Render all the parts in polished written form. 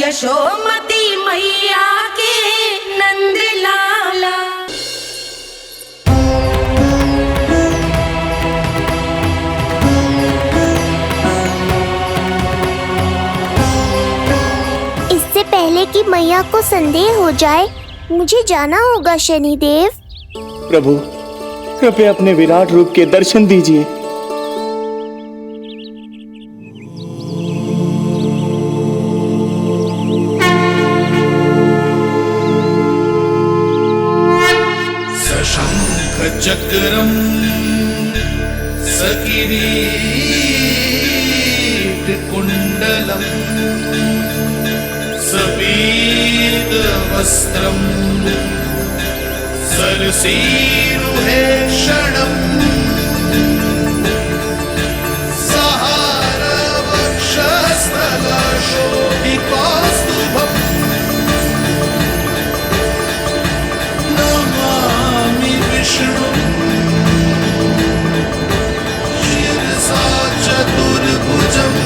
यशोमती मैया के नंद लाला। इससे पहले कि मैया को संदेह हो जाए, मुझे जाना होगा शनिदेव। प्रभु, कृपया अपने विराट रूप के दर्शन दीजिए। चक्रम सकिरीट कुंडलम सपीत वस्त्रम सरसीरुहेक्षणम सहार वक्षस्थलशोभिकास्तुभम् नमामि विष्णु शिरसा चतुर्भुजम्।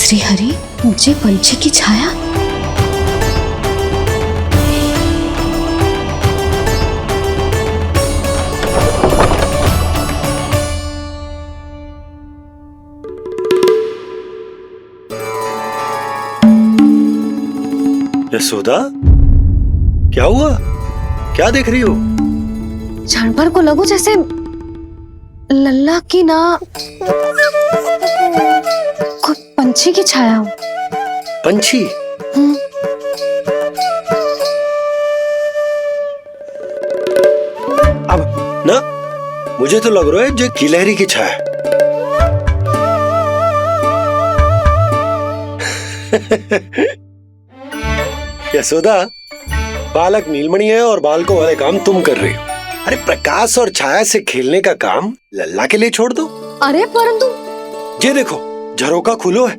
श्री हरि, मुझे पंछी की छाया। यशोदा, क्या हुआ? क्या देख रही हो? क्षण भर को लगो जैसे लल्ला की ना पंछी की छाया हो। पंछी? अब ना मुझे तो लग रहा है जो गिलहरी की छाया। यशोदा, बालक नीलमणि है और बालकों वाले काम तुम कर रही हो। अरे प्रकाश और छाया से खेलने का काम लल्ला के लिए छोड़ दो। अरे परंतु ये देखो, झरोका खुलो है,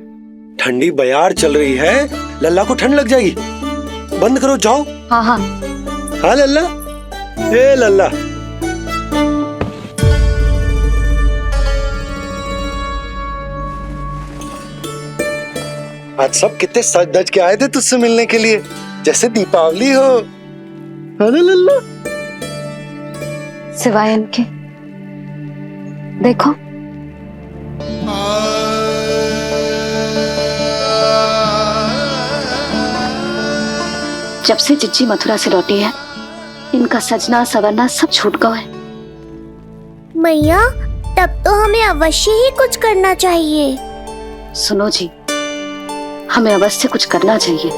ठंडी बयार चल रही है, लल्ला को ठंड लग जाएगी। बंद करो, जाओ। हाँ हाँ हाँ लल्ला, ए लल्ला। आज सब कितने सज धज के आए थे तुझसे मिलने के लिए, जैसे दीपावली हो। अरे लल्ला, सिवाय इनके देखो। जब से चिच्ची मथुरा से लौटी है, इनका सजना सवरना सब छूट गया है। मैया, तब तो हमें अवश्य ही कुछ करना चाहिए। सुनो जी, हमें अवश्य कुछ करना चाहिए।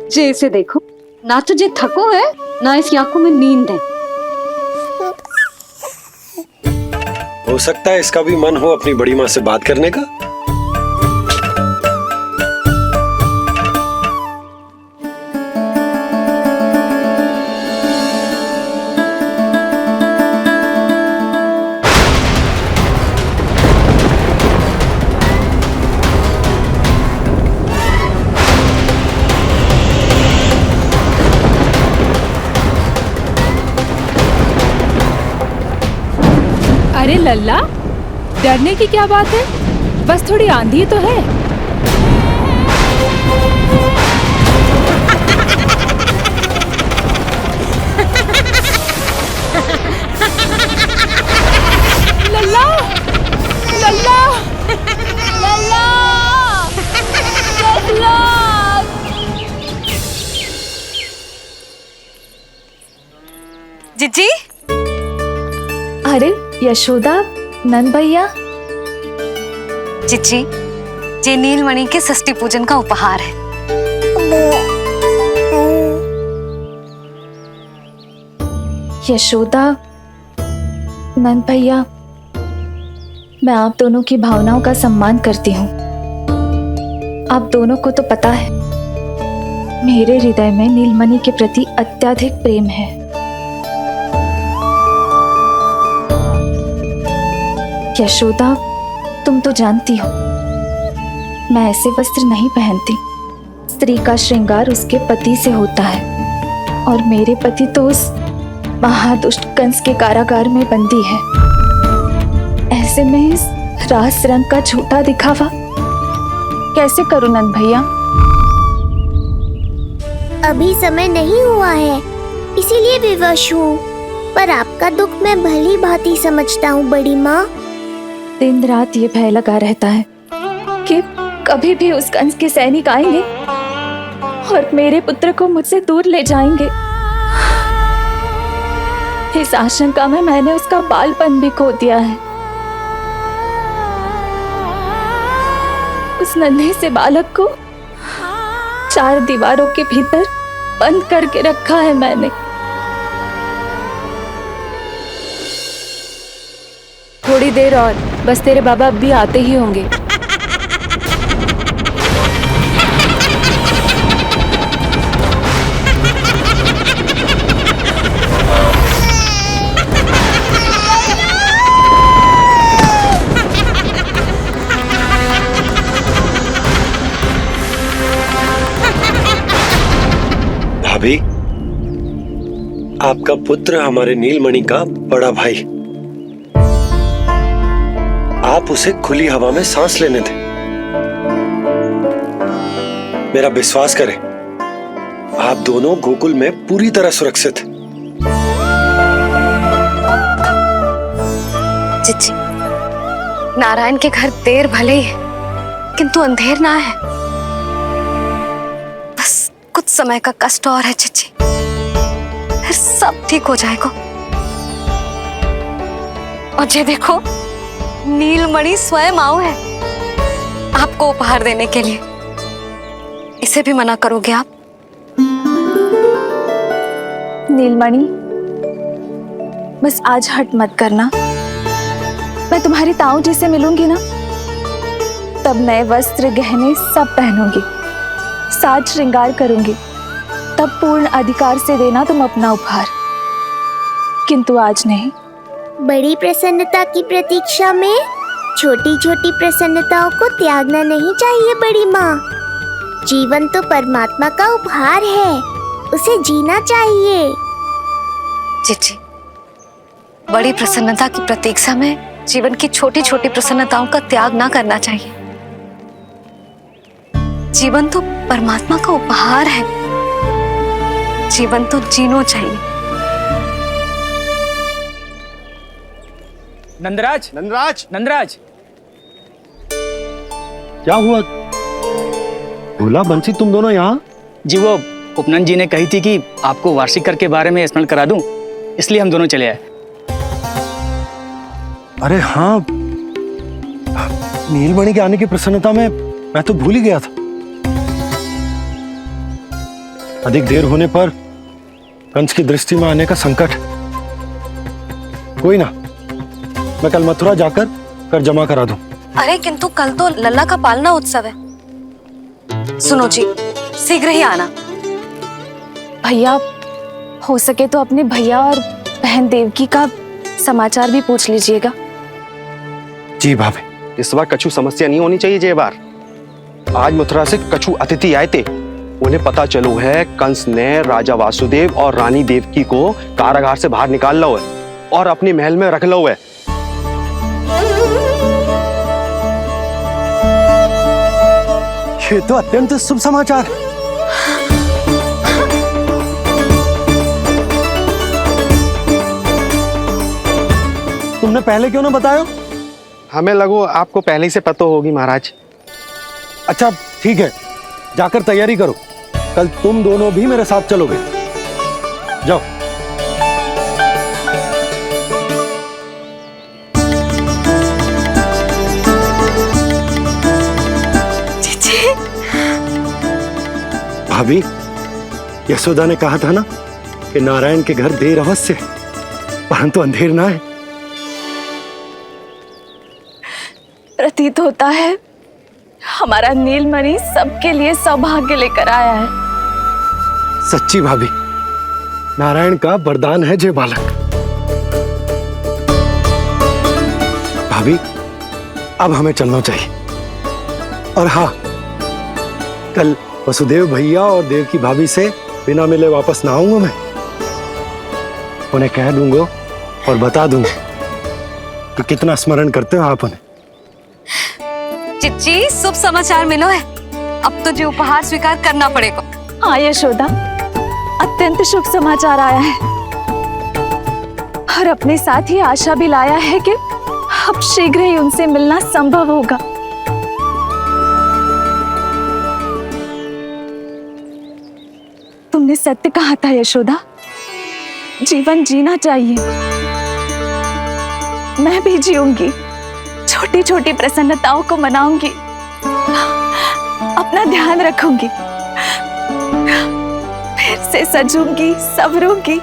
जे इसे देखो, ना तो जे थको है, ना इसकी आंखों में नींद है। हो सकता है इसका भी मन हो अपनी बड़ी माँ से बात करने का। अरे लल्ला, डरने की क्या बात है? बस थोड़ी आंधी तो है। लल्ला, लल्ला, लल्ला, लल्ला। जिज्जी, अरे यशोदा, नंद भैया। जिज्जी, ये नीलमणि के षष्ठी पूजन का उपहार है। यशोदा, नंद भैया, मैं आप दोनों की भावनाओं का सम्मान करती हूँ, आप दोनों को तो पता है मेरे हृदय में नीलमणि के प्रति अत्यधिक प्रेम है। यशोदा, तुम तो जानती हो मैं ऐसे वस्त्र नहीं पहनती। स्त्री का श्रृंगार उसके पति से होता है और मेरे पति तो उस महादुष्ट कंस के कारागार में बंदी है। ऐसे में इस रास रंग का झूठा दिखावा कैसे करूं नंद भैया? अभी समय नहीं हुआ है, इसीलिए विवश हूँ। पर आपका दुख मैं भली भांति समझता हूँ बड़ी माँ। दिन रात ये भय लगा रहता है कि कभी भी उस कंस के सैनिक आएंगे और मेरे पुत्र को मुझसे दूर ले जाएंगे। इस आशंका में मैंने उसका बालपन भी खो दिया है। उस नन्हे से बालक को 4 दीवारों के भीतर बंद करके रखा है मैंने। थोड़ी देर और, बस तेरे बाबा अब भी आते ही होंगे। भाभी, आपका पुत्र हमारे नीलमणि का बड़ा भाई। आप उसे खुली हवा में सांस लेने दें। मेरा विश्वास करें, आप दोनों गोकुल में पूरी तरह सुरक्षित हैं। चिच्ची, नारायण के घर देर भले ही है, किंतु अंधेर ना है। बस कुछ समय का कष्ट और है चिच्ची, फिर सब ठीक हो जाएगा। और ये देखो, नीलमणि स्वयं आओ है आपको उपहार देने के लिए। इसे भी मना करोगे आप? नीलमणि, बस आज हट मत करना। मैं तुम्हारी ताऊ जी से मिलूंगी ना, तब नए वस्त्र गहने सब पहनूंगी, साज श्रृंगार करूंगी। तब पूर्ण अधिकार से देना तुम अपना उपहार, किंतु आज नहीं। बड़ी प्रसन्नता की प्रतीक्षा में छोटी छोटी प्रसन्नताओं को त्यागना नहीं चाहिए बड़ी माँ। जीवन तो परमात्मा का उपहार है, उसे जीना चाहिए। चिच्ची, बड़ी प्रसन्नता की प्रतीक्षा में जीवन की छोटी छोटी प्रसन्नताओं का त्याग ना करना चाहिए। जीवन तो परमात्मा का उपहार है, जीवन तो जीना चाहिए। नंदराज, नंदराज, नंदराज, क्या हुआ? भोला, बंसी, तुम दोनों यहाँ? जी वो उपनंद जी ने कही थी कि आपको वार्षिक कर के बारे में स्मरण करा दूं, इसलिए हम दोनों चले आए। अरे हाँ, नीलमणि के आने की प्रसन्नता में मैं तो भूल ही गया था। अधिक देर होने पर कंस की दृष्टि में आने का संकट। कोई ना, मैं कल मथुरा जाकर कर जमा करा दूं। अरे किंतु कल तो लल्ला का पालना उत्सव है। सुनो जी, शीघ्र ही आना। भैया, हो सके तो अपने भैया और बहन देवकी का समाचार भी पूछ लीजिएगा। जी भाभी। इस बार कछु समस्या नहीं होनी चाहिए। ये बार आज मथुरा से कछु अतिथि आए थे, उन्हें पता चलो है कंस ने राजा वासुदेव और रानी देवकी को कारागार से बाहर निकाल लो है और अपने महल में रख लो है। ये तो अत्यंत शुभ समाचार है। तुमने पहले क्यों ना बताया? हमें लगो आपको पहले ही से पता होगी महाराज। अच्छा ठीक है, जाकर तैयारी करो, कल तुम दोनों भी मेरे साथ चलोगे। जाओ। भाभी, यशोदा ने कहा था ना कि नारायण के घर देर अवश्य है, परंतु अंधेर ना है। प्रतीत होता है हमारा नीलमणि सबके लिए सौभाग्य लेकर आया है। सच्ची भाभी, नारायण का वरदान है जे बालक। भाभी, अब हमें चलना चाहिए। और हाँ, कल वसुदेव भैया और देवकी भाभी से बिना मिले वापस ना आऊंगा मैं। उन्हें कह दूंगा और बता दूंगा कि कितना स्मरण करते हो आप उन्हें। चिच्ची, शुभ समाचार मिलो है। अब तो जो उपहार स्वीकार करना पड़ेगा। हाँ यशोदा, अत्यंत शुभ समाचार आया है और अपने साथ ही आशा भी लाया है कि अब शीघ्र ही उनसे मिलना संभव होगा। तुमने सत्य कहा था यशोदा, जीवन जीना चाहिए। मैं भी जीऊंगी, छोटी छोटी प्रसन्नताओं को मनाऊंगी, अपना ध्यान रखूंगी, फिर से सजूंगी, संवरूंगी।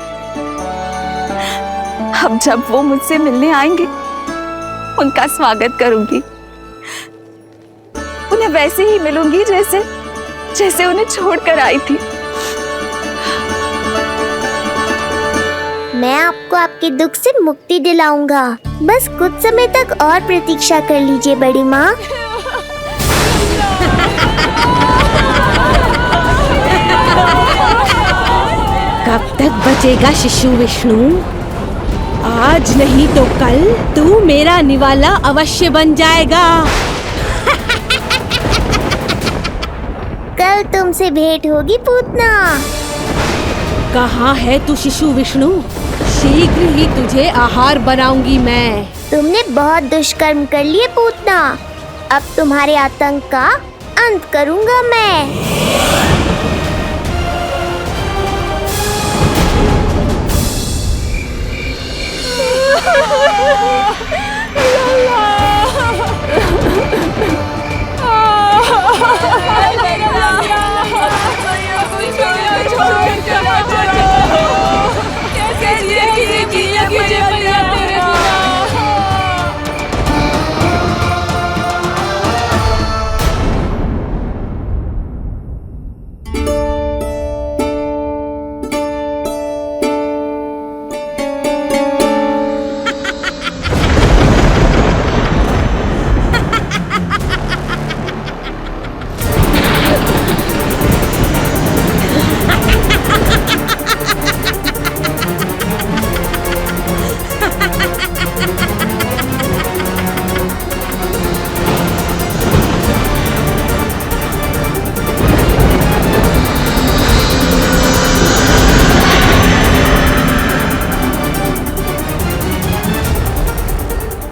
अब जब वो मुझसे मिलने आएंगे, उनका स्वागत करूंगी। उन्हें वैसे ही मिलूंगी जैसे उन्हें छोड़कर आई थी। मैं आपको आपके दुख से मुक्ति दिलाऊंगा। बस कुछ समय तक और प्रतीक्षा कर लीजिए बड़ी माँ। कब तक बचेगा शिशु विष्णु? आज नहीं तो कल तू मेरा निवाला अवश्य बन जाएगा। कल तुमसे भेंट होगी पूतना। कहाँ है तू शिशु विष्णु? शीघ्र ही तुझे आहार बनाऊंगी मैं। तुमने बहुत दुष्कर्म कर लिए पूतना। अब तुम्हारे आतंक का अंत करूंगा मैं।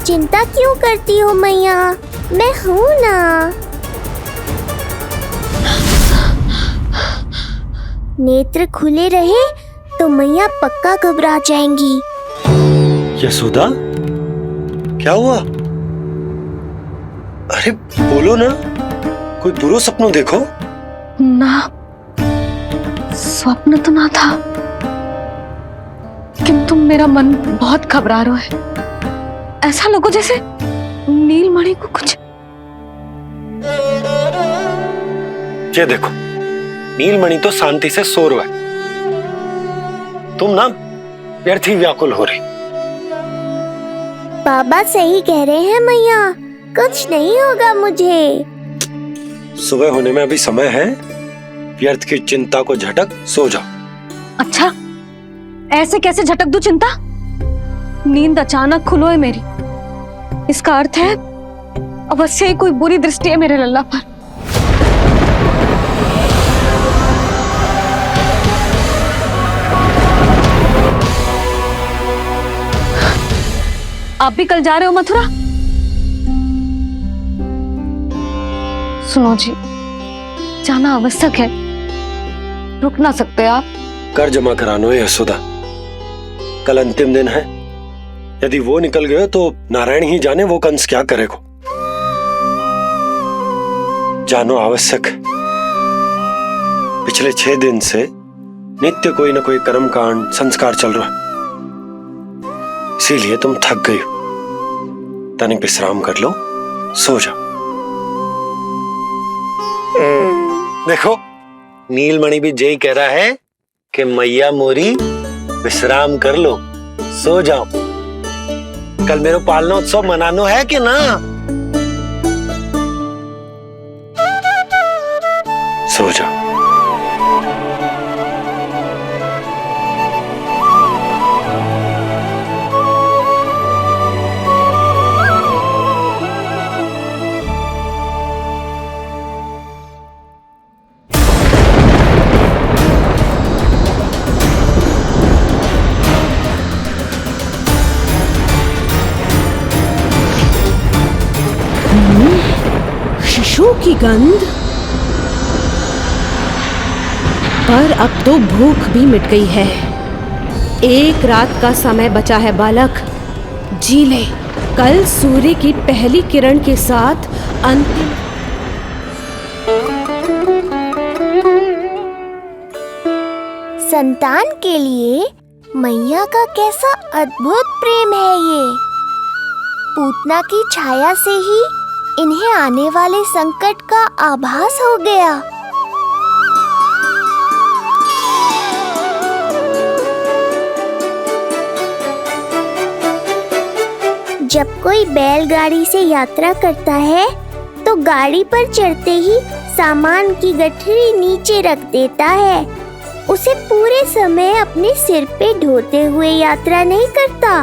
चिंता क्यों करती हो मैया? मैं हूँ ना। नेत्र खुले रहे तो मैया पक्का घबरा जाएंगी। यशोदा, क्या हुआ? अरे बोलो ना, कोई बुरा सपना देखो। ना, स्वप्न तो ना था, किंतु मेरा मन बहुत घबरा रहा है। ऐसा लगो जैसे नीलमणि को कुछ। ये देखो, नीलमणि तो शांति से सो रहा है। तुम ना व्यर्थ ही व्याकुल हो रही। बाबा सही कह रहे हैं मैया, कुछ नहीं होगा मुझे। सुबह होने में अभी समय है। व्यर्थ की चिंता को झटक सो जाओ। अच्छा, ऐसे कैसे झटक दूं चिंता? नींद अचानक खुलो है मेरी। इसका अर्थ है अवश्य ही कोई बुरी दृष्टि है मेरे लल्ला पर। आप भी कल जा रहे हो मथुरा? सुनो जी, जाना आवश्यक है, रुक ना सकते आप? कर जमा करानो है यशोदा, कल अंतिम दिन है। यदि वो निकल गए तो नारायण ही जाने वो कंस क्या करेगा। जानो आवश्यक। पिछले 6 दिन से नित्य कोई न कोई कर्मकांड संस्कार चल रहा है, इसीलिए तुम थक गई हो। तनिक विश्राम कर लो, सो जाओ। देखो नीलमणि भी यही कह रहा है कि मैया मोरी विश्राम कर लो, सो जाओ। कल मेरे पालना उत्सव मनानो है कि ना? सो जाओ। शिशु की गंध। पर अब तो भूख भी मिट गई है। एक रात का समय बचा है बालक, जी ले। कल सूर्य की पहली किरण के साथ अंतिम संतान के लिए मैया का कैसा अद्भुत प्रेम है ये। पूतना की छाया से ही इन्हें आने वाले संकट का आभास हो गया। जब कोई बैलगाड़ी से यात्रा करता है तो गाड़ी पर चढ़ते ही सामान की गठरी नीचे रख देता है। उसे पूरे समय अपने सिर पे ढोते हुए यात्रा नहीं करता।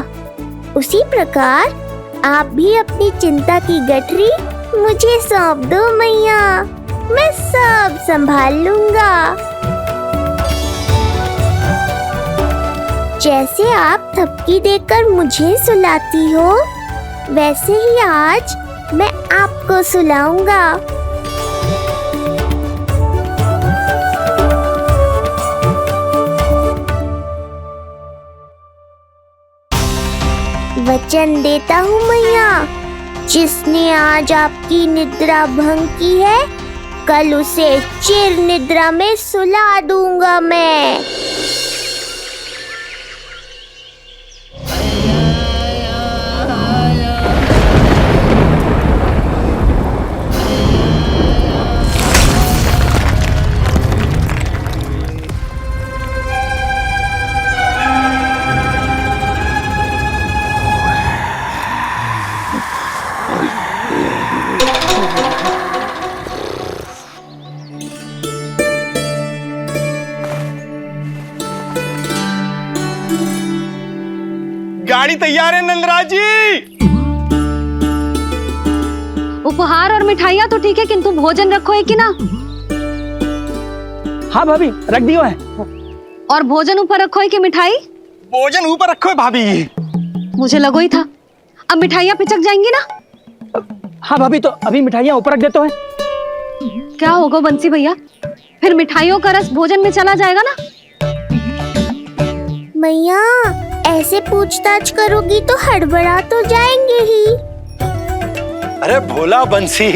उसी प्रकार आप भी अपनी चिंता की गठरी मुझे सौंप दो मैया, मैं सब संभाल लूंगा। जैसे आप थपकी देकर मुझे सुलाती हो, वैसे ही आज मैं आपको सुलाऊंगा। वचन देता हूँ मैया, जिसने आज आपकी निद्रा भंग की है, कल उसे चिर निद्रा में सुला दूंगा मैं। गाड़ी तैयार है नंदराज जी। उपहार और मिठाइयाँ तो ठीक है, किंतु भोजन रखो है कि ना? हाँ भाभी, रख दियो है। और भोजन ऊपर रखो है कि मिठाई? भोजन ऊपर रखो है भाभी। मुझे लगो ही था, अब मिठाइयाँ पिचक जाएंगी ना। हाँ भाभी, तो अभी मिठाइयाँ ऊपर रख देते हैं। क्या होगा बंसी भैया, फिर मिठाइयों का रस भोजन में चला जाएगा ना। मैया ऐसे पूछताछ करोगी तो हड़बड़ा तो जाएंगे ही। अरे भोला बंसी,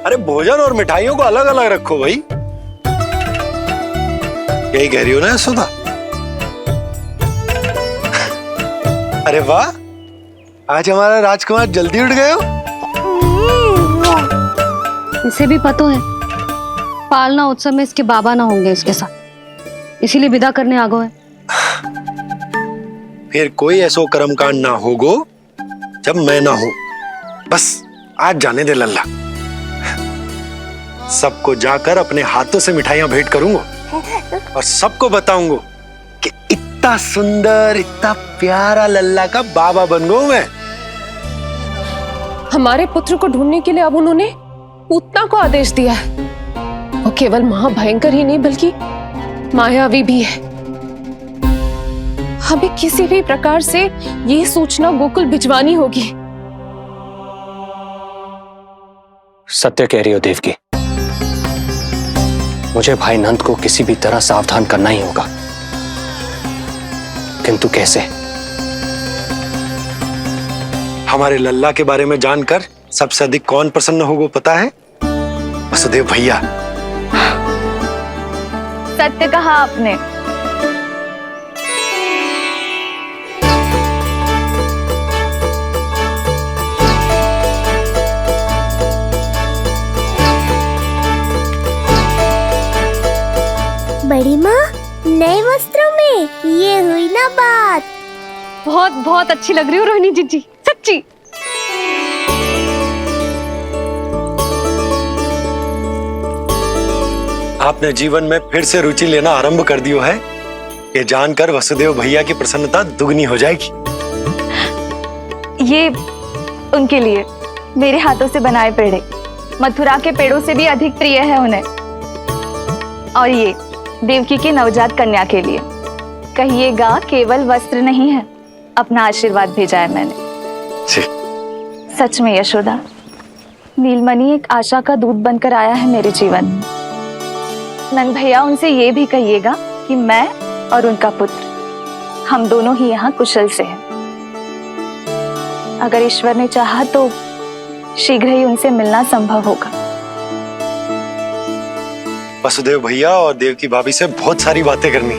अरे भोजन और मिठाइयों को अलग अलग रखो भाई। यही कह रही हो ना यशोदा? अरे वाह, आज हमारा राजकुमार जल्दी उठ गए हो। इसे भी पता है पालना उत्सव में इसके बाबा ना होंगे इसके साथ, इसीलिए विदा करने आ गए। फिर कोई ऐसो कर्मकांड ना होगो जब मैं ना हूं। बस आज जाने दे लल्ला, सबको जाकर अपने हाथों से मिठाइयां भेंट करूंगा और सबको बताऊंगा कि इतना सुंदर, इतना प्यारा लल्ला का बाबा बन गया मैं। हमारे पुत्र को ढूंढने के लिए अब उन्होंने पूतना को आदेश दिया है। वो केवल महाभयंकर ही नहीं बल्कि मायावी भी है। हमें किसी भी प्रकार से ये सूचना गोकुल भिजवानी होगी। सत्य कह रही हो देवकी, मुझे भाई नंद को किसी भी तरह सावधान करना ही होगा, किंतु कैसे? हमारे लल्ला के बारे में जानकर सबसे अधिक कौन प्रसन्न होगा पता है? वसुदेव भैया। सत्य कहा आपने। बड़ी माँ, नए वस्त्रों में ये हुई ना बात। बहुत बहुत अच्छी लग रही हो रोहिणी जीजी, सच्ची। आपने जीवन में फिर से रुचि लेना आरंभ कर दियो है, ये जानकर वसुदेव भैया की प्रसन्नता दुगनी हो जाएगी। ये उनके लिए मेरे हाथों से बनाए पेड़े मथुरा के पेड़ों से भी अधिक प्रिय है उन्हें। और ये देवकी के नवजात कन्या के लिए कहिएगा केवल वस्त्र नहीं है, अपना आशीर्वाद भेजा है मैंने। सच में यशोदा, नीलमणि एक आशा का दूत बनकर आया है मेरे जीवन में। नंद भैया, उनसे ये भी कहिएगा कि मैं और उनका पुत्र हम दोनों ही यहाँ कुशल से हैं। अगर ईश्वर ने चाहा तो शीघ्र ही उनसे मिलना संभव होगा। वसुदेव भैया और देवकी भाभी से बहुत सारी बातें करनी,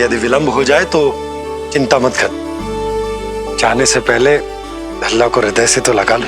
यदि विलंब हो जाए तो चिंता मत कर। जाने से पहले अल्लाह को हृदय से तो लगा लो।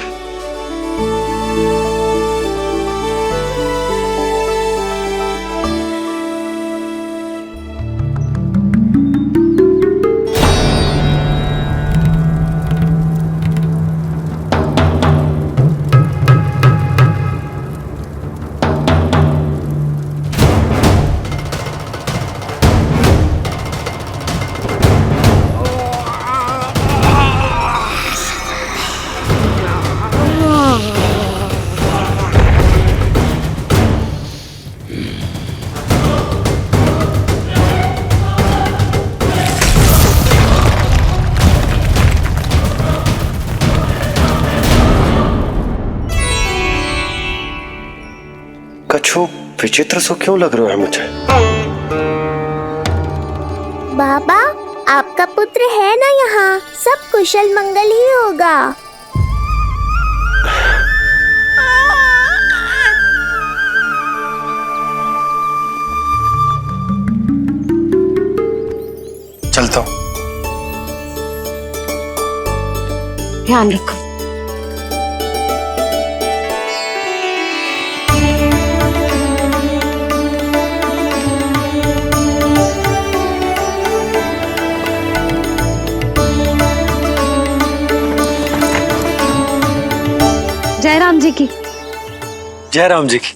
कछु विचित्र सो क्यों लग रहा है मुझे? बाबा, आपका पुत्र है ना यहाँ, सब कुशल मंगल ही होगा। चलता हूँ। ध्यान रखो। जय राम जी की। जय राम जी की।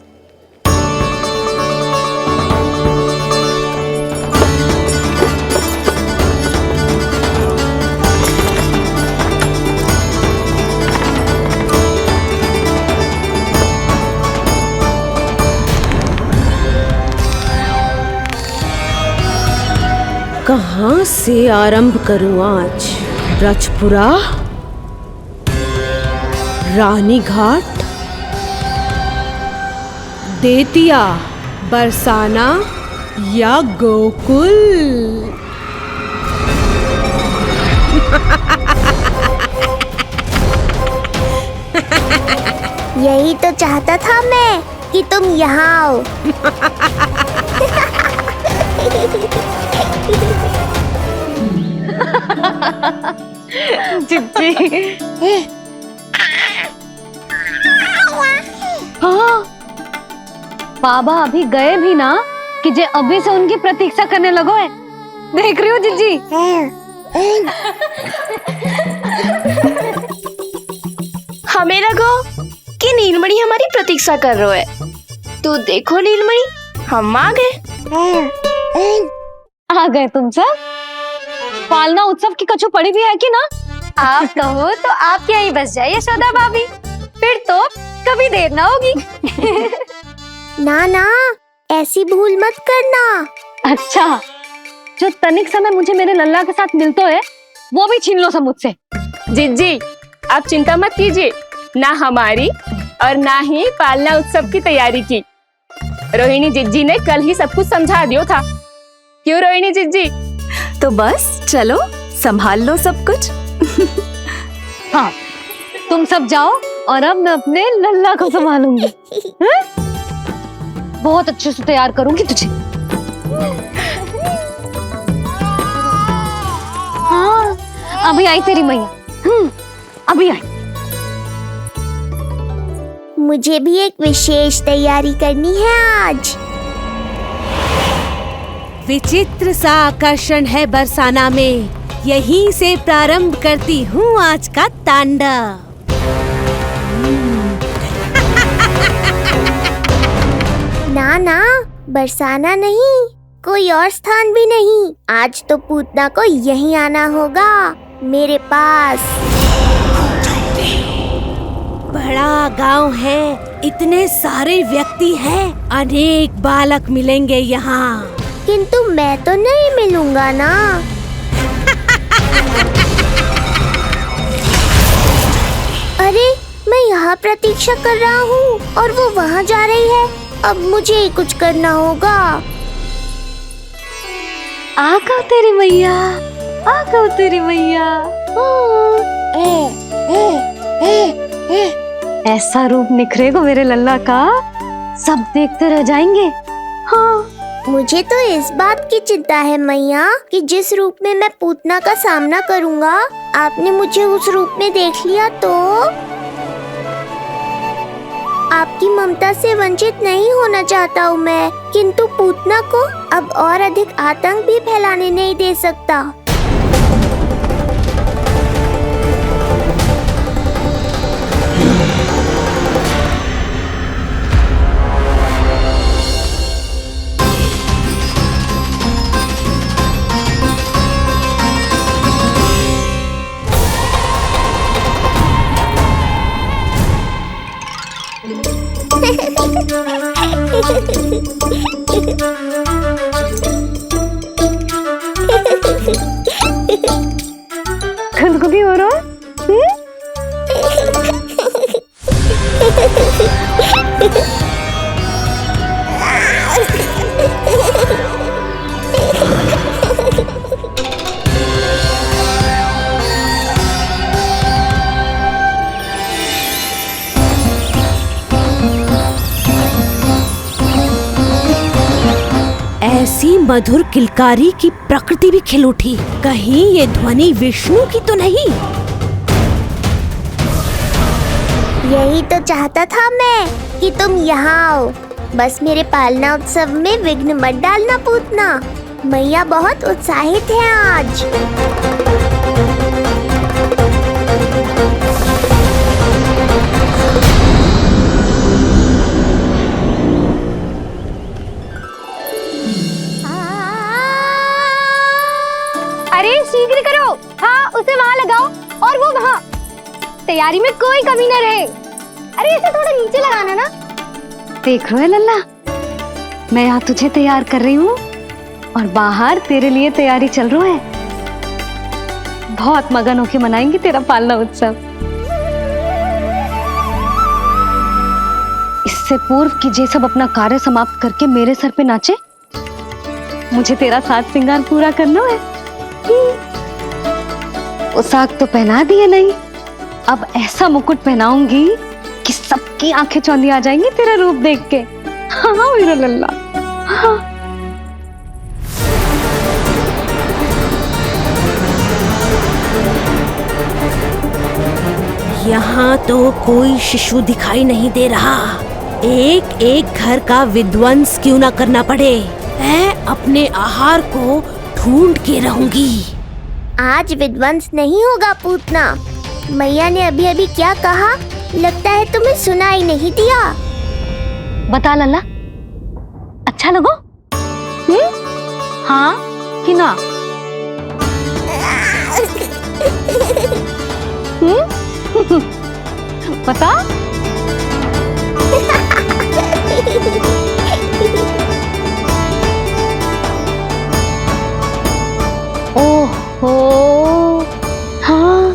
कहाँ से आरंभ करूं आज? ब्रजपुरा, रानी घाट, देतिया, बरसाना या गोकुल? यही तो चाहता था मैं कि तुम यहाँ आओ। जिज्जी। हाँ, बाबा अभी गए भी ना कि जे अभी से उनकी प्रतीक्षा करने लगो है। देख रही हो जिज्जी? हमें लगो कि नीलमणि हमारी प्रतीक्षा कर रहे है। तो देखो नीलमणि, हम आ गए। आ गए तुम सब? पालना उत्सव की कछु पड़ी भी है कि ना? आप कहो तो आप यहीं बस जाइए यशोदा भाभी, फिर तो कभी देर ना होगी। ना ना, ऐसी भूल मत करना। अच्छा, जो तनिक समय मुझे मेरे लल्ला के साथ मिलते है वो भी छीन लो सब मुझसे। जिज्जी, आप चिंता मत कीजिए, ना हमारी और ना ही पालना उत्सव की तैयारी की। रोहिणी जिज्जी ने कल ही सब कुछ समझा दिया था। क्यों रोहिणी जिज्जी? तो बस चलो, संभाल लो सब कुछ। हाँ, तुम सब जाओ और अब मैं अपने लल्ला को संभालूंगी। बहुत अच्छे से तैयार करूंगी तुझे। हाँ, अभी आई तेरी मैया। अभी आई। मुझे भी एक विशेष तैयारी करनी है आज। विचित्र सा आकर्षण है बरसाना में, यहीं से प्रारंभ करती हूँ आज का तांडव। ना ना, बरसाना नहीं, कोई और स्थान भी नहीं। आज तो पूतना को यहीं आना होगा, मेरे पास। बड़ा गांव है, इतने सारे व्यक्ति हैं, अनेक बालक मिलेंगे यहाँ। किंतु मैं तो नहीं मिलूंगा ना। अरे, मैं यहाँ प्रतीक्षा कर रहा हूँ और वो वहाँ जा रही है। अब मुझे ही कुछ करना होगा। आ गओ तेरी मैया, आ गओ तेरी मैया। ऐसा रूप निखरेगा मेरे लल्ला का, सब देखते रह जाएंगे। हाँ, मुझे तो इस बात की चिंता है मैया कि जिस रूप में मैं पूतना का सामना करूँगा, आपने मुझे उस रूप में देख लिया तो आपकी ममता से वंचित नहीं होना चाहता हूँ मैं, किंतु पूतना को अब और अधिक आतंक भी फैलाने नहीं दे सकता। खुदकुदी हो रहा है? ऐसी मधुर किलकारी की प्रकृति भी खिल उठी। कहीं ये ध्वनि विष्णु की तो नहीं? यही तो चाहता था मैं कि तुम यहाँ आओ। बस मेरे पालना उत्सव में विघ्न मत डालना पूतना। मैया बहुत उत्साहित है आज। अरे शीघ्र करो, हाँ उसे वहाँ लगाओ और वो वहाँ। तैयारी में कोई कमी न रहे। अरे इसे थोड़ा नीचे लगाना ना। देख रहे लल्ला, मैं यहाँ तुझे तैयार कर रही हूँ और बाहर तेरे लिए तैयारी चल रही है। बहुत मगन होके मनाएंगे तेरा पालना उत्सव। इससे पूर्व कि जे सब अपना कार्य समाप्त करके मेरे सर पे नाचे, मुझे तेरा साज श्रृंगार पूरा करना है। पोशाक तो पहना दिए नहीं, अब ऐसा मुकुट पहनाऊंगी कि सबकी आंखें चौंधी आ जाएंगी तेरा रूप देख के। हाँ मेरा लल्ला, हाँ। यहाँ तो कोई शिशु दिखाई नहीं दे रहा। एक एक घर का विध्वंस क्यों ना करना पड़े, मैं अपने आहार को ढूंढ के रहूंगी। आज विध्वंस नहीं होगा पूतना। मैया ने अभी अभी क्या कहा? लगता है तुम्हें सुनाई नहीं दिया। बता लल्ला, अच्छा लगो? हाँ कि ना? बता। ओहो, हाँ।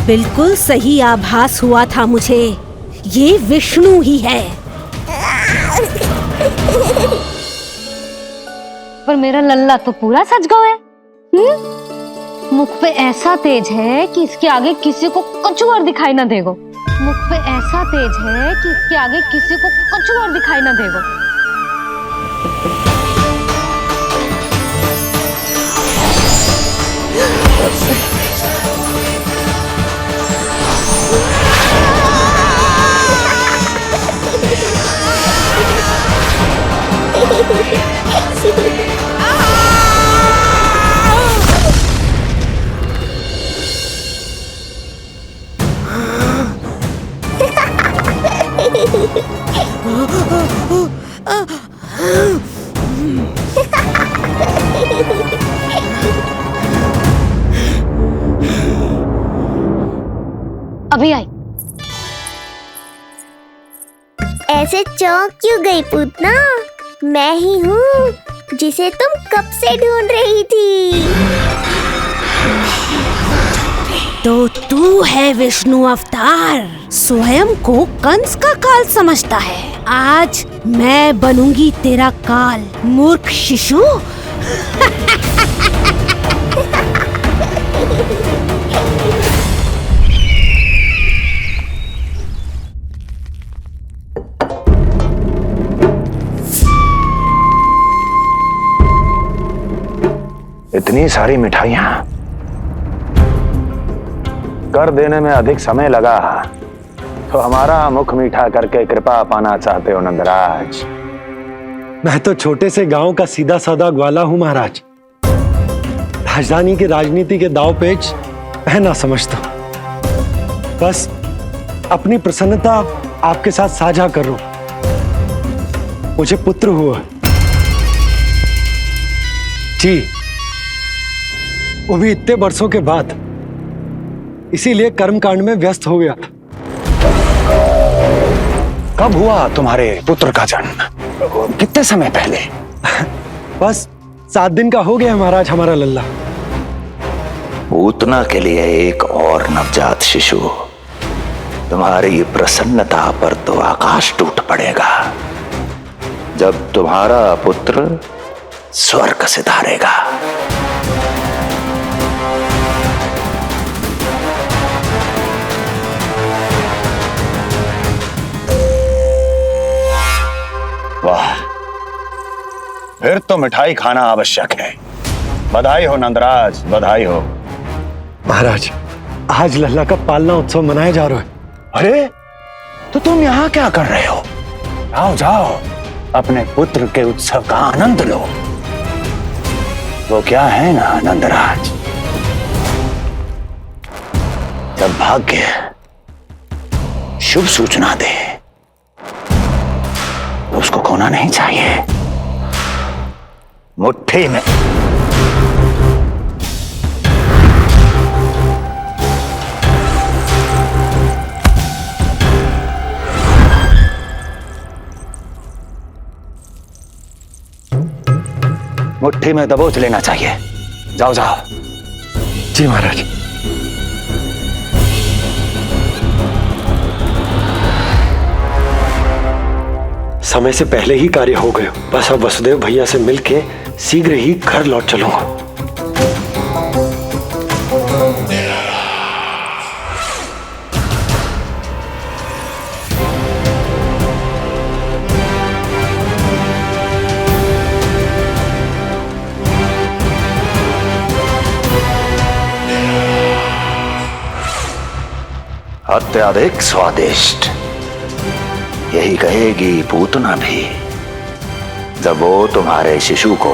बिल्कुल सही आभास हुआ था मुझे, ये विष्णु ही है। पर मेरा लल्ला तो पूरा सज गया है। मुख पे ऐसा तेज है कि इसके आगे किसी को कछुआर दिखाई ना देगो। मुख पे ऐसा तेज है कि इसके आगे किसी को कछुआर दिखाई ना देगो। अभी आई। ऐसे चौंक क्यों गई पूतना? मैं ही हूँ जिसे तुम कब से ढूंढ रही थी। तो तू है विष्णु अवतार, स्वयं को कंस का काल समझता है। आज मैं बनूंगी तेरा काल, मूर्ख शिशु। इतनी सारी मिठाइयां कर देने में अधिक समय लगा तो हमारा मुख मीठा करके कृपा पाना चाहते हो नंदराज? मैं तो छोटे से गांव का सीधा साधा ग्वाला हूं महाराज। राजधानी की राजनीति के दाव पेच मैं ना समझता। बस अपनी प्रसन्नता आपके साथ साझा कर रहा हूं। मुझे पुत्र हुआ जी, वो भी इतने वर्षों के बाद, इसीलिए कर्मकांड में व्यस्त हो गया। कब हुआ तुम्हारे पुत्र का जन्म? कितने समय पहले? बस 7 दिन का हो गया महाराज हमारा लल्ला। पूतना के लिए एक और नवजात शिशु, तुम्हारी प्रसन्नता पर तो आकाश टूट पड़ेगा जब तुम्हारा पुत्र स्वर्ग सिधारेगा। वाह, फिर तो मिठाई खाना आवश्यक है। बधाई हो नंदराज, बधाई हो। महाराज, आज लल्ला का पालना उत्सव मनाया जा रहा है। अरे, तो तुम यहाँ क्या कर रहे हो? जाओ जाओ, अपने पुत्र के उत्सव का आनंद लो। वो क्या है ना नंदराज, जब भाग्य शुभ सूचना दे तो उसको खोना नहीं चाहिए। मुट्ठी में मुट्ठी में दबोच लेना चाहिए। जाओ जाओ। जी महाराज। समय से पहले ही कार्य हो गए। बस अब वसुदेव भैया से मिलके शीघ्र ही घर लौट चलूंगा। अत्यधिक स्वादिष्ट, यही कहेगी पूतना भी जब वो तुम्हारे शिशु को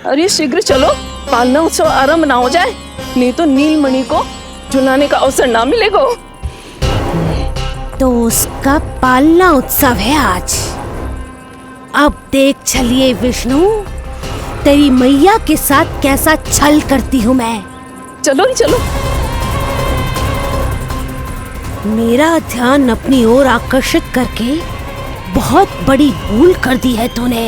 अरे शीघ्र चलो, पालना उत्सव आरंभ ना हो जाए, नहीं तो नीलमणि को झुलाने का अवसर ना मिलेगा। तो उसका पालना उत्सव है आज। अब देख चलिए विष्णु, तेरी मैया के साथ कैसा छल करती हूँ मैं। चलो चलो। मेरा ध्यान अपनी ओर आकर्षित करके बहुत बड़ी भूल कर दी है तूने।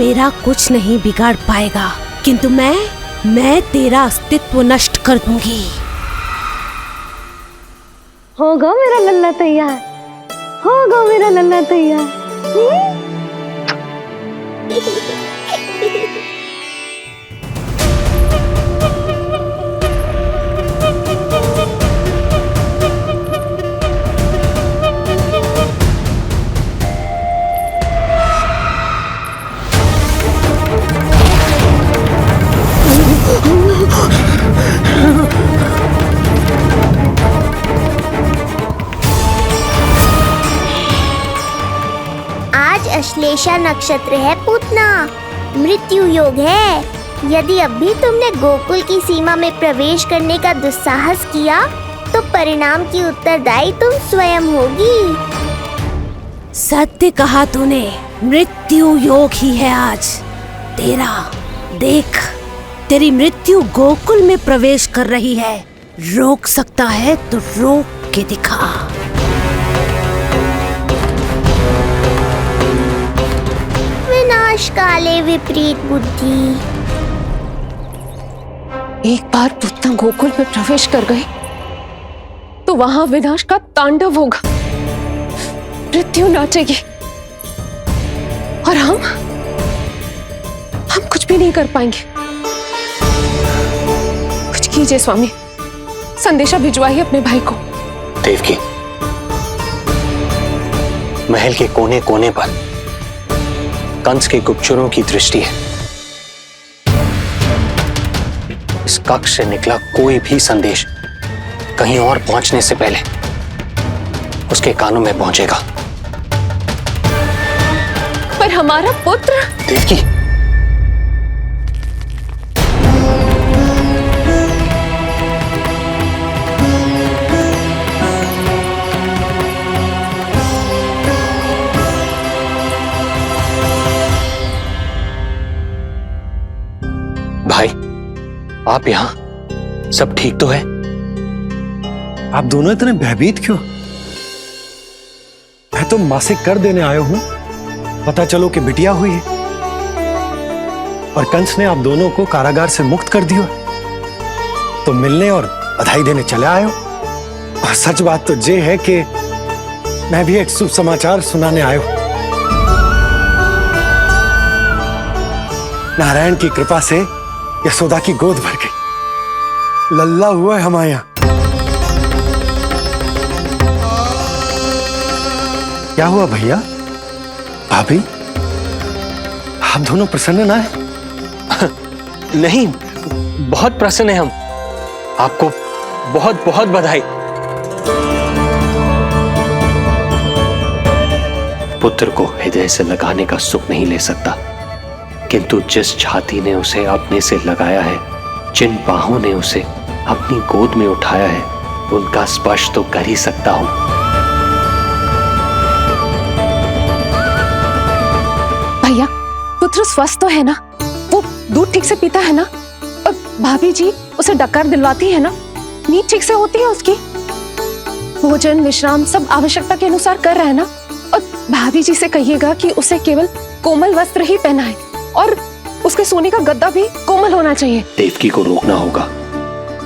मेरा कुछ नहीं बिगाड़ पाएगा, किंतु मैं तेरा अस्तित्व नष्ट कर दूंगी। होगा मेरा लल्ला तैयार, होगा मेरा लल्ला तैयार। आज अश्लेषा नक्षत्र है पूतना, मृत्यु योग है। यदि अब भी तुमने गोकुल की सीमा में प्रवेश करने का दुस्साहस किया तो परिणाम की उत्तरदायी तुम स्वयं होगी। सत्य कहा तूने, मृत्यु योग ही है आज तेरा। देख, तेरी मृत्यु गोकुल में प्रवेश कर रही है। रोक सकता है तो रोक के दिखा। विनाश काले विपरीत बुद्धि। एक बार पुतना गोकुल में प्रवेश कर गए तो वहां विनाश का तांडव होगा, मृत्यु नाचेगी और हम कुछ भी नहीं कर पाएंगे। कुछ कीजिए स्वामी, संदेशा भिजवाइए अपने भाई को। देवकी, महल के कोने कोने पर कंस के गुप्तचरों की दृष्टि है। इस कक्ष से निकला कोई भी संदेश कहीं और पहुंचने से पहले उसके कानों में पहुंचेगा। पर हमारा पुत्र। देवकी, भाई, आप यहां सब ठीक तो है? आप दोनों इतने भयभीत क्यों? मैं तो मासिक कर देने आया हूं, पता चलो कि बिटिया हुई है और कंस ने आप दोनों को कारागार से मुक्त कर दिया, तो मिलने और बधाई देने चले आए हो। और सच बात तो ये है कि मैं भी एक शुभ समाचार सुनाने आया हूं। नारायण की कृपा से यशोदा की गोद भर गई, लल्ला हुआ है हमारे यहाँ। क्या हुआ भैया, भाभी, आप दोनों प्रसन्न ना है? नहीं, बहुत प्रसन्न है हम। आपको बहुत बहुत बधाई। पुत्र को हृदय से लगाने का सुख नहीं ले सकता, किंतु जिस छाती ने उसे अपने से लगाया है, जिन बाहों ने उसे अपनी गोद में उठाया है, उनका स्पर्श तो कर ही सकता हूं। भैया, पुत्र स्वस्थ तो है ना? वो दूध ठीक से पीता है ना? और भाभी जी उसे डकार दिलवाती है ना? नींद ठीक से होती है उसकी? भोजन विश्राम सब आवश्यकता के अनुसार कर रहा है ना? और भाभी जी से कहिएगा कि उसे केवल कोमल वस्त्र ही पहनाए और उसके सोने का गद्दा भी कोमल होना चाहिए। देवकी को रोकना होगा,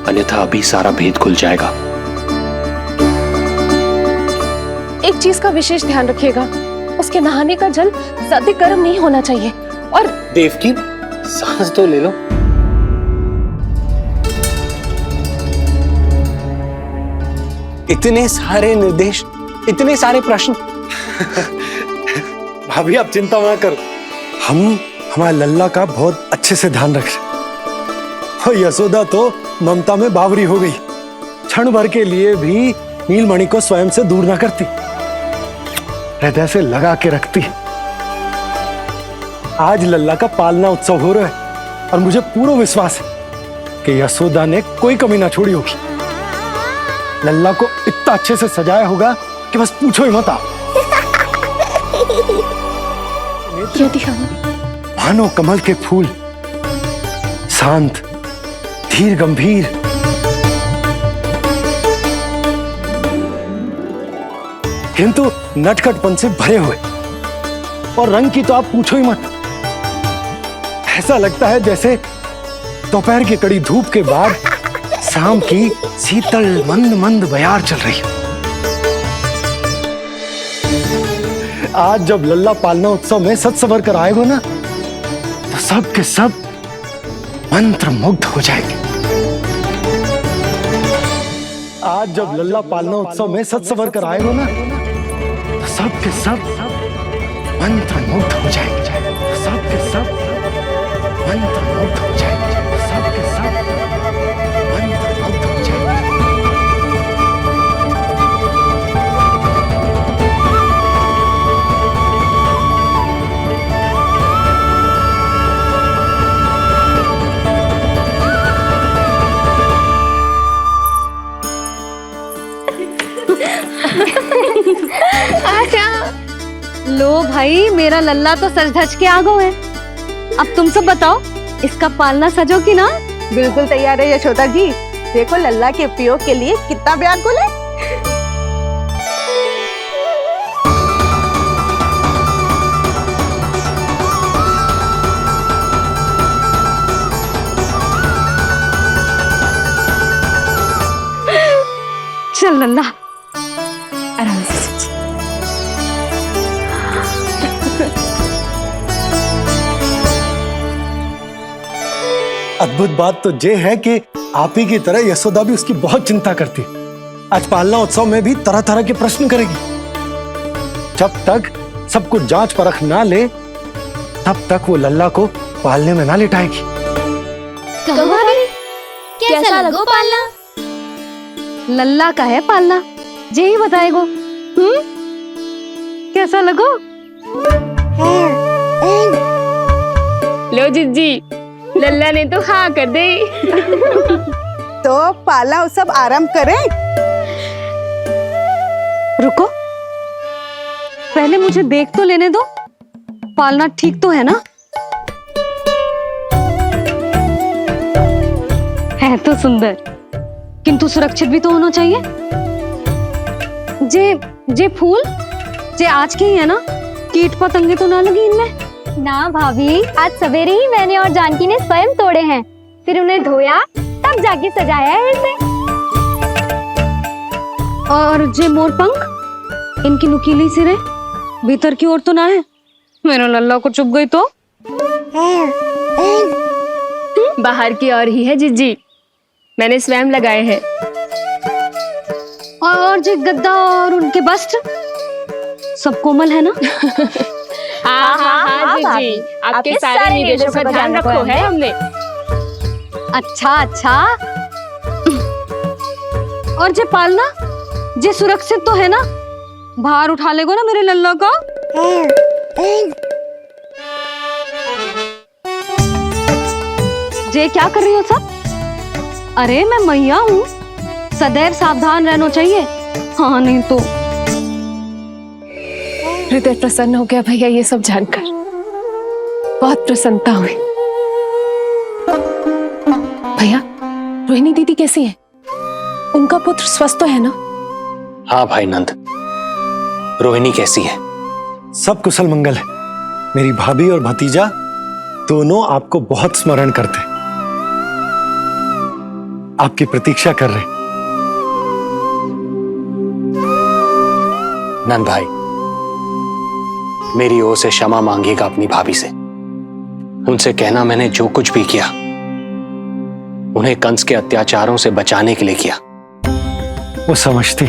अन्यथा अभी सारा भेद खुल जाएगा। एक चीज का विशेष ध्यान रखिएगा, उसके नहाने का जल ज्यादा गर्म नहीं होना चाहिए। और देवकी, सांस तो ले लो। इतने सारे निर्देश, इतने सारे प्रश्न। भाभी आप चिंता ना कर, हम हमारे लल्ला का बहुत अच्छे से ध्यान रख रहे। और यशोदा तो ममता में बावरी हो गई, क्षण भर के लिए भी नीलमणि को स्वयं से दूर ना करती, हृदय से लगा के रखती। आज लल्ला का पालना उत्सव हो रहा है और मुझे पूरा विश्वास है कि यशोदा ने कोई कमी ना छोड़ी होगी। लल्ला को इतना अच्छे से सजाया होगा कि बस पूछो ही मत। यदि हम मानो कमल के फूल, शांत, धीर गंभीर, किंतु नटखटपन से भरे हुए, और रंग की तो आप पूछो ही मत। ऐसा लगता है जैसे दोपहर की कड़ी धूप के बाद शाम की शीतल मंद मंद बयार चल रही है। आज जब लल्ला पालना उत्सव में सज सवर कर आएगो ना, तो सब के सब मंत्र मुग्ध हो जाएंगे। आज जब लल्ला पालना उत्सव में सज सवर कर आएगो ना, तो सब के सब मंत्र मुग्ध हो जाएंगे। सब के सब मंत्र मुग्ध हो जाएंगे। सब के सब मंत्र मुग्ध हो जाएंगे। लो भाई, मेरा लल्ला तो सज धज के आ गो है। अब तुम सब बताओ, इसका पालना सजो कि ना? बिल्कुल तैयार है यशोदा जी। देखो लल्ला के उपयोग के लिए कितना व्याकुल है। चल लल्ला, आराम से सच। अद्भुत बात तो ये है कि आप ही की तरह यशोदा भी उसकी बहुत चिंता करती। आज पालना उत्सव में भी तरह तरह के प्रश्न करेगी। जब तक सब कुछ जांच परख ना ले, तब तक वो लल्ला को पालने में ना लिटाएगी। कैसा लगो पालना? लल्ला का है पालना, जे ही बताएगो। कैसा लगो? लो जिज्जी, लल्ला ने तो हाँ कर दे। तो पालना उत्सव आरंभ करें। रुको, पहले मुझे देख तो लेने दो। पालना ठीक तो है ना? है तो सुंदर, किंतु सुरक्षित भी तो होना चाहिए। जे फूल जे आज के ही है ना, कीट पतंगे तो ना लगी इनमें? ना भाभी, आज सवेरे ही मैंने और जानकी ने स्वयं तोड़े हैं, फिर उन्हें धोया, तब जाके सजाया है इसे। और जे मोर पंख, इनकी नुकीली सिरे भीतर की ओर तो ना है? मेरा लल्ला को चुभ गई तो? बाहर की ओर ही है जिज्जी, मैंने स्वयं लगाए हैं। और जे गद्दा और उनके वस्त्र सब कोमल है ना? हाँ जिज्जी, आपके सारे निर्देशों का ध्यान रखो है हमने। अच्छा। और जे पालना, जे सुरक्षित तो है ना? बाहर उठा लेगो ना मेरे लल्ला को? जे क्या कर रही हो सब? अरे मैं मैया हूँ, सदैव सावधान रहना चाहिए। हाँ नहीं तो। हृदय प्रसन्न हो गया भैया ये सब जानकर, बहुत प्रसन्नता हुई। भैया, रोहिणी दीदी कैसी है? उनका पुत्र स्वस्थ तो है ना? हाँ भाई नंद, रोहिणी कैसी है? सब कुशल मंगल है। मेरी भाभी और भतीजा दोनों आपको बहुत स्मरण करते, आपकी प्रतीक्षा कर रहे। नंद भाई, मेरी ओर से क्षमा मांगिएगा अपनी भाभी से। उनसे कहना मैंने जो कुछ भी किया, उन्हें कंस के अत्याचारों से बचाने के लिए किया। वो समझते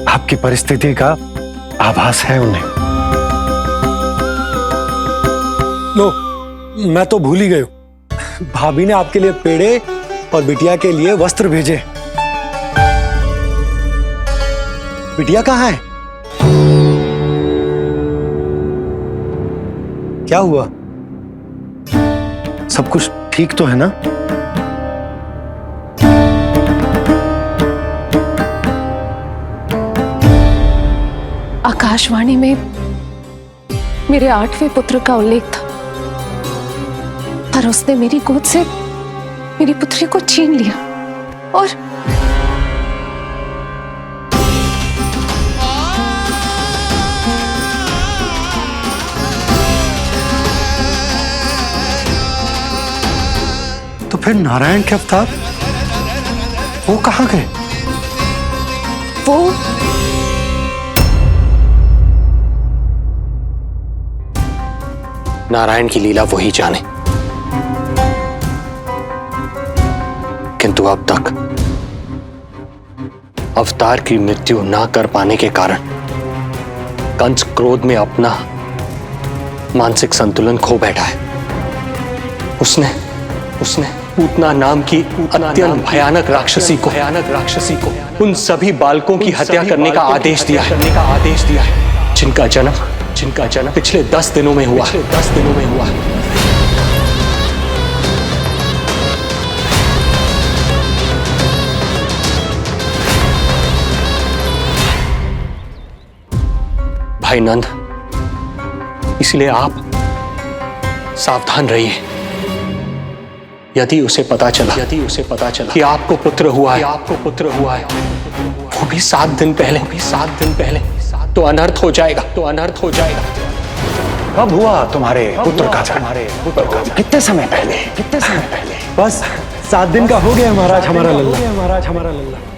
आपकी परिस्थिति का आभास है उन्हें। लो, मैं तो भूल ही गई हूं। भाभी ने आपके लिए पेड़े और बिटिया के लिए वस्त्र भेजे। बिटिया कहाँ है? क्या हुआ? सब कुछ ठीक तो है ना? आकाशवाणी में मेरे 8वें पुत्र का उल्लेख था, पर उसने मेरी गोद से मेरी पुत्री को छीन लिया और फिर नारायण के अवतार वो कहाँ गए? वो नारायण की लीला वही जाने, किंतु अब तक अवतार की मृत्यु ना कर पाने के कारण कंस क्रोध में अपना मानसिक संतुलन खो बैठा है। उसने पूतना नाम की अत्यंत भयानक राक्षसी को उन सभी बालकों की हत्या करने का आदेश दिया है जिनका जन्म पिछले 10 दिनों में हुआ। भाई नंद, इसलिए आप सावधान रहिए। यदि उसे पता चला कि आपको पुत्र हुआ है, वो भी 7 दिन पहले, तो अनर्थ हो जाएगा। कब हुआ तुम्हारे पुत्र का जन्म? कितने समय पहले? बस 7 दिन का हो गया महाराज हमारा लल्ला।